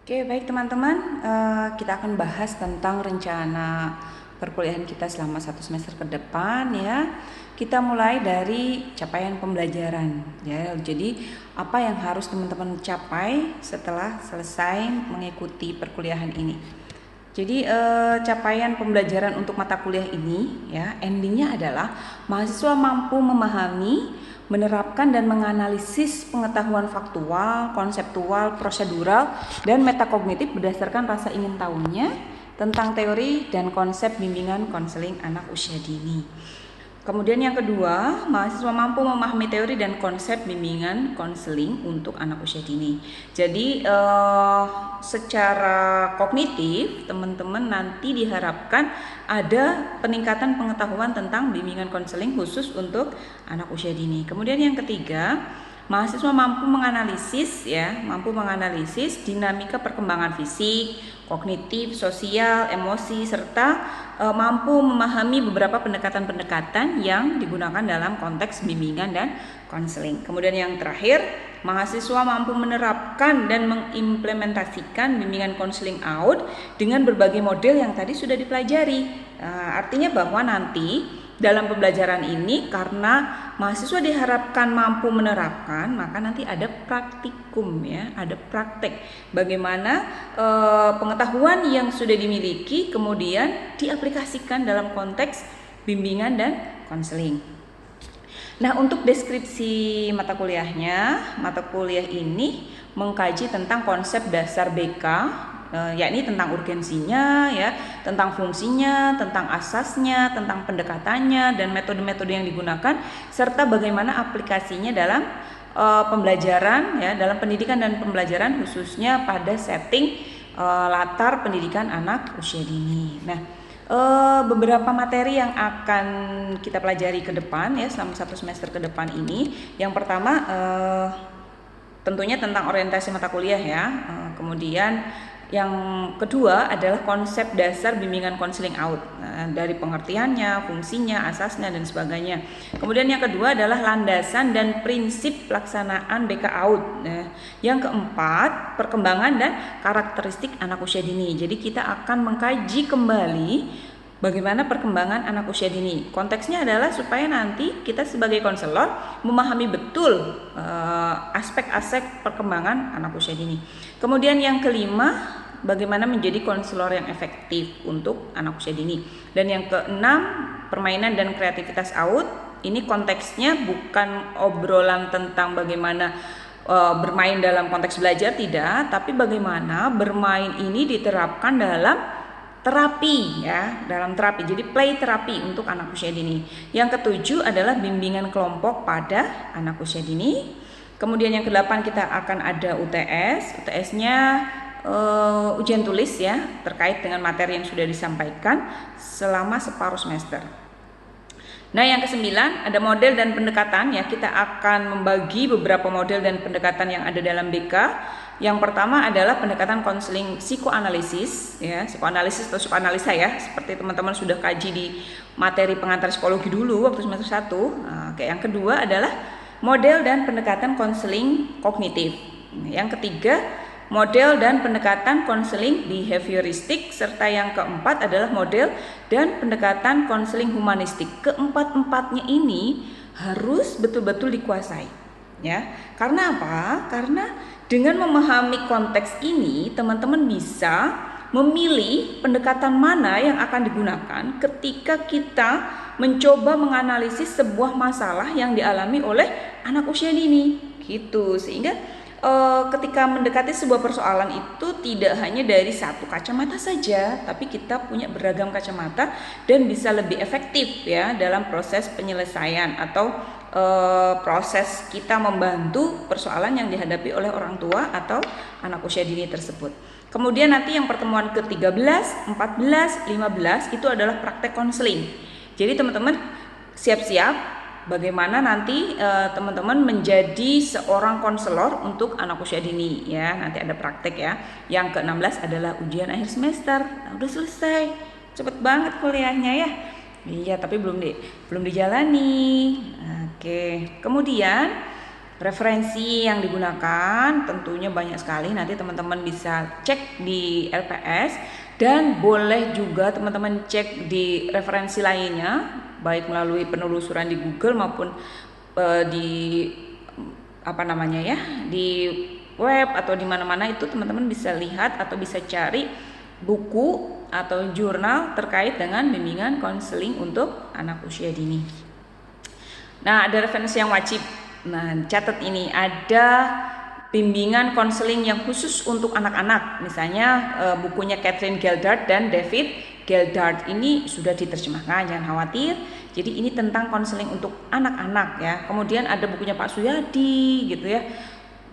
Oke, baik teman-teman, kita akan bahas tentang rencana perkuliahan kita selama 1 semester ke depan ya. Kita mulai dari capaian pembelajaran ya. Jadi apa yang harus teman-teman capai setelah selesai mengikuti perkuliahan ini. Jadi capaian pembelajaran untuk mata kuliah ini ya, endingnya adalah mahasiswa mampu memahami, menerapkan dan menganalisis pengetahuan faktual, konseptual, prosedural, dan metakognitif berdasarkan rasa ingin tahunya tentang teori dan konsep bimbingan konseling anak usia dini. Kemudian yang kedua, mahasiswa mampu memahami teori dan konsep bimbingan konseling untuk anak usia dini. Jadi secara kognitif teman-teman nanti diharapkan ada peningkatan pengetahuan tentang bimbingan konseling khusus untuk anak usia dini. Kemudian yang ketiga, mahasiswa mampu menganalisis dinamika perkembangan fisik, kognitif, sosial, emosi, serta mampu memahami beberapa pendekatan-pendekatan yang digunakan dalam konteks bimbingan dan konseling. Kemudian yang terakhir, mahasiswa mampu menerapkan dan mengimplementasikan bimbingan konseling out dengan berbagai model yang tadi sudah dipelajari. Artinya bahwa nanti dalam pembelajaran ini karena mahasiswa diharapkan mampu menerapkan, maka nanti ada praktikum ya, ada praktek bagaimana pengetahuan yang sudah dimiliki kemudian diaplikasikan dalam konteks bimbingan dan konseling. Nah, untuk deskripsi mata kuliahnya, mata kuliah ini mengkaji tentang konsep dasar BK, yakni tentang urgensinya ya, tentang fungsinya, tentang asasnya, tentang pendekatannya dan metode-metode yang digunakan serta bagaimana aplikasinya dalam pembelajaran ya, dalam pendidikan dan pembelajaran khususnya pada setting latar pendidikan anak usia dini. Nah, beberapa materi yang akan kita pelajari ke depan ya selama 1 semester ke depan ini. Yang pertama tentunya tentang orientasi mata kuliah ya. Kemudian yang kedua adalah konsep dasar bimbingan konseling out, dari pengertiannya, fungsinya, asasnya dan sebagainya. Kemudian yang kedua adalah landasan dan prinsip pelaksanaan BK out. Yang keempat, perkembangan dan karakteristik anak usia dini. Jadi kita akan mengkaji kembali bagaimana perkembangan anak usia dini. Konteksnya adalah supaya nanti kita sebagai konselor memahami betul aspek-aspek perkembangan anak usia dini. Kemudian yang kelima, bagaimana menjadi konselor yang efektif untuk anak usia dini. Dan yang keenam, permainan dan kreativitas out. Ini konteksnya bukan obrolan tentang bagaimana bermain dalam konteks belajar, tidak, tapi bagaimana bermain ini diterapkan dalam terapi ya, dalam terapi. Jadi play terapi untuk anak usia dini. Yang ketujuh adalah bimbingan kelompok pada anak usia dini. Kemudian yang kedelapan kita akan ada UTS. UTS-nya ujian tulis ya, terkait dengan materi yang sudah disampaikan selama separuh semester. Nah, yang kesembilan ada model dan pendekatan ya. Kita akan membagi beberapa model dan pendekatan yang ada dalam BK. Yang pertama adalah pendekatan konseling psikoanalisis ya, psikoanalisis atau psikoanalisa ya, seperti teman-teman sudah kaji di materi pengantar psikologi dulu waktu semester 1. Yang kedua adalah model dan pendekatan konseling kognitif. Yang ketiga, model dan pendekatan konseling behavioristik, serta yang keempat adalah model dan pendekatan konseling humanistik. Keempat-empatnya ini harus betul-betul dikuasai ya. Karena apa? Karena dengan memahami konteks ini, teman-teman bisa memilih pendekatan mana yang akan digunakan ketika kita mencoba menganalisis sebuah masalah yang dialami oleh anak usia dini gitu. Sehingga ketika mendekati sebuah persoalan itu tidak hanya dari satu kacamata saja, tapi kita punya beragam kacamata dan bisa lebih efektif ya dalam proses penyelesaian atau proses kita membantu persoalan yang dihadapi oleh orang tua atau anak usia dini tersebut. Kemudian nanti yang pertemuan ke-13, 14, 15 itu adalah praktek konseling. Jadi teman-teman siap-siap bagaimana nanti teman-teman menjadi seorang konselor untuk anak usia dini ya. Nanti ada praktek ya. Yang ke-16 adalah ujian akhir semester. Nah, udah selesai. Cepet banget kuliahnya ya. Iya, tapi belum dijalani. Oke. Kemudian referensi yang digunakan tentunya banyak sekali, nanti teman-teman bisa cek di LPS, dan boleh juga teman-teman cek di referensi lainnya baik melalui penelusuran di Google maupun di di web atau di mana-mana. Itu teman-teman bisa lihat atau bisa cari buku atau jurnal terkait dengan bimbingan konseling untuk anak usia dini. Nah, ada referensi yang wajib. Nah, catat ini, ada bimbingan konseling yang khusus untuk anak-anak. Misalnya bukunya Catherine Geldart dan David Geldart ini sudah diterjemahkan, jangan khawatir. Jadi ini tentang konseling untuk anak-anak ya. Kemudian ada bukunya Pak Suyadi gitu ya.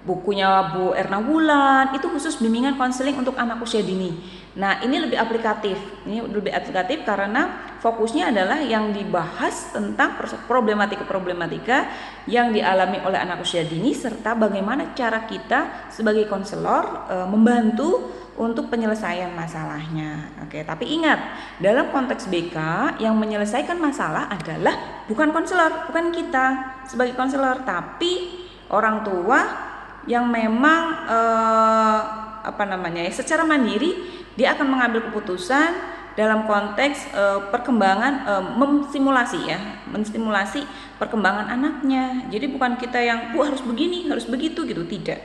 Bukunya Bu Erna Wulan itu khusus bimbingan konseling untuk anak usia dini. Nah, ini lebih aplikatif. Ini lebih aplikatif karena fokusnya adalah yang dibahas tentang problematika-problematika yang dialami oleh anak usia dini, serta bagaimana cara kita sebagai konselor membantu untuk penyelesaian masalahnya. Oke, tapi ingat, dalam konteks BK yang menyelesaikan masalah adalah bukan konselor, bukan kita sebagai konselor, tapi orang tua yang memang secara mandiri dia akan mengambil keputusan dalam konteks perkembangan, menstimulasi perkembangan anaknya. Jadi bukan kita yang harus begini, harus begitu gitu, tidak.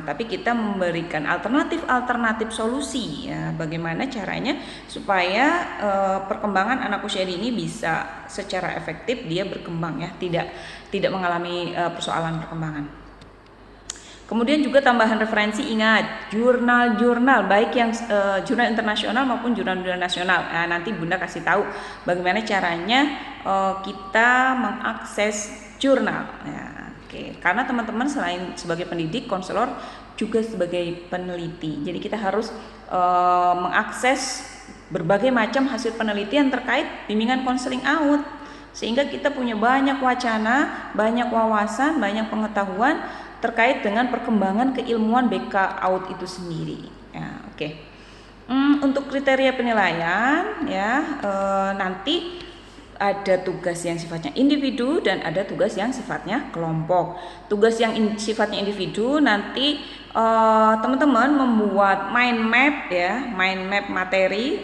Tapi kita memberikan alternatif solusi ya, bagaimana caranya supaya perkembangan anak usia dini bisa secara efektif dia berkembang ya, tidak mengalami persoalan perkembangan. Kemudian juga tambahan referensi, ingat jurnal-jurnal baik yang jurnal internasional maupun jurnal-jurnal nasional. Nah, nanti Bunda kasih tahu bagaimana caranya kita mengakses jurnal. Ya, oke. Karena teman-teman selain sebagai pendidik, konselor juga sebagai peneliti. Jadi kita harus mengakses berbagai macam hasil penelitian terkait bimbingan konseling AUD, sehingga kita punya banyak wacana, banyak wawasan, banyak pengetahuan terkait dengan perkembangan keilmuan BK AUD itu sendiri. Ya, oke. Untuk kriteria penilaian ya, nanti ada tugas yang sifatnya individu dan ada tugas yang sifatnya kelompok. Tugas yang sifatnya individu nanti teman-teman membuat mind map ya, mind map materi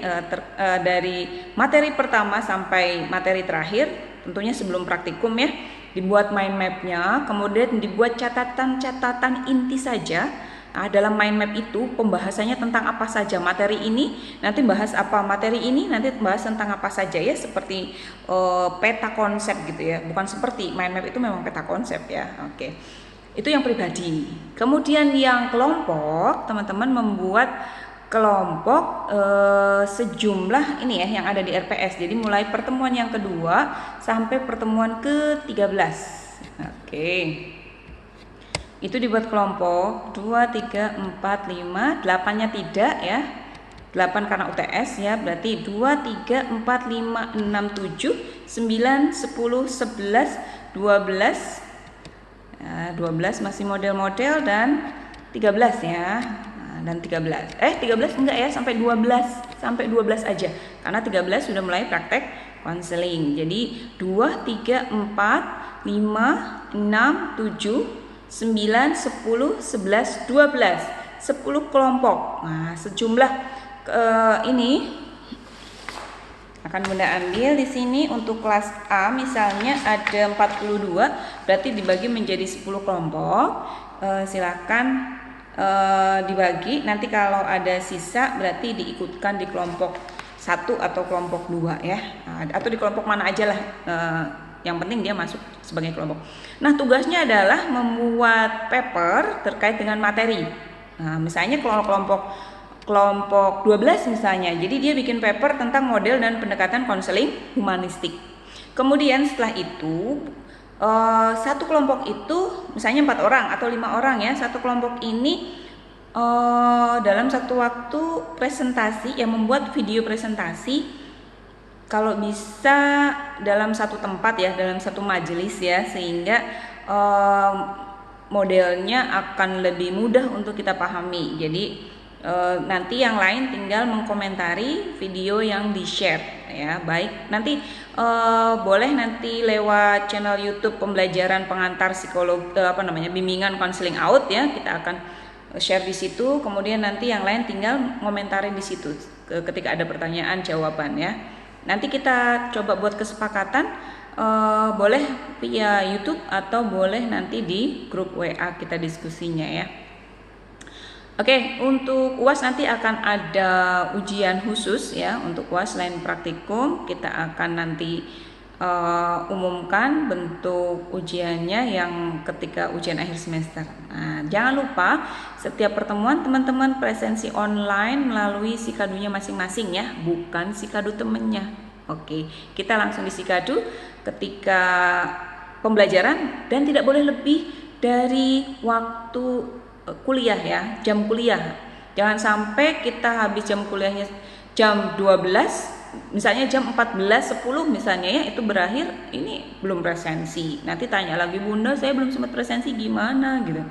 dari materi pertama sampai materi terakhir, tentunya sebelum praktikum ya. Dibuat mind mapnya, kemudian dibuat catatan-catatan inti saja. Nah, dalam mind map itu pembahasannya tentang apa saja. Materi ini nanti bahas apa, materi ini nanti bahas tentang apa saja ya, seperti peta konsep gitu ya. Bukan seperti mind map, itu memang peta konsep ya. Oke. Itu yang pribadi. Kemudian yang kelompok, teman-teman membuat kelompok sejumlah ini ya yang ada di RPS. Jadi mulai pertemuan yang kedua sampai pertemuan ke-13. Oke. Itu dibuat kelompok 2, 3, 4, 5, 8-nya tidak ya. 8 karena UTS ya, berarti 2, 3, 4, 5, 6, 7, 9, 10, 11, 12. Ya, 12 masih model-model dan 13 ya. Dan 13 enggak ya, sampai 12 aja, karena 13 sudah mulai praktek konseling. Jadi 2, 3, 4, 5, 6, 7, 9, 10, 11, 12 10 kelompok. Nah, sejumlah ini akan Bunda ambil di sini. Untuk kelas A misalnya ada 42, berarti dibagi menjadi 10 kelompok. Silakan dibagi, nanti kalau ada sisa berarti diikutkan di kelompok 1 atau kelompok 2 ya, atau di kelompok mana aja lah, yang penting dia masuk sebagai kelompok. Nah, tugasnya adalah membuat paper terkait dengan materi. Nah, misalnya kelompok 12 misalnya, jadi dia bikin paper tentang model dan pendekatan konseling humanistik. Kemudian setelah itu satu kelompok itu misalnya 4 orang atau 5 orang ya, satu kelompok ini dalam satu waktu presentasi, yang membuat video presentasi, kalau bisa dalam satu tempat ya, dalam satu majelis ya, sehingga modelnya akan lebih mudah untuk kita pahami. Jadi Nanti yang lain tinggal mengkomentari video yang di-share ya. Baik, nanti boleh nanti lewat channel YouTube pembelajaran pengantar psikologi bimbingan konseling out ya. Kita akan share di situ. Kemudian nanti yang lain tinggal ngomentarin di situ ketika ada pertanyaan jawaban ya. Nanti kita coba buat kesepakatan, boleh via YouTube atau boleh nanti di grup WA kita diskusinya ya. Oke, untuk UAS nanti akan ada ujian khusus ya. Untuk UAS selain praktikum, kita akan nanti umumkan bentuk ujiannya yang ketika ujian akhir semester. Nah, jangan lupa setiap pertemuan teman-teman presensi online melalui Sikadunya masing-masing ya, bukan Sikadu temennya. Oke, kita langsung di Sikadu ketika pembelajaran dan tidak boleh lebih dari waktu kuliah ya, jam kuliah. Jangan sampai kita habis jam kuliahnya jam 12, misalnya jam 14.10 misalnya ya, itu berakhir ini belum presensi. Nanti tanya lagi, Bunda saya belum sempat presensi gimana gitu.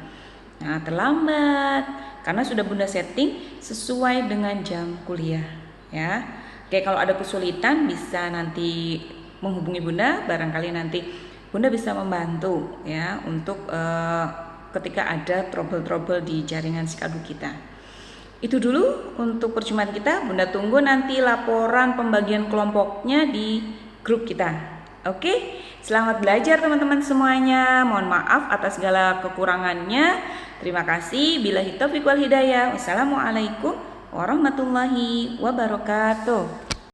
Nah, terlambat karena sudah Bunda setting sesuai dengan jam kuliah ya. Oke, kalau ada kesulitan bisa nanti menghubungi Bunda, barangkali nanti Bunda bisa membantu ya untuk ketika ada trouble-trouble di jaringan Sikadu kita. Itu dulu untuk perjumpaan kita. Bunda tunggu nanti laporan pembagian kelompoknya di grup kita. Oke, selamat belajar teman-teman semuanya. Mohon maaf atas segala kekurangannya. Terima kasih. Billahi taufiq wal hidayah. Wassalamualaikum warahmatullahi wabarakatuh.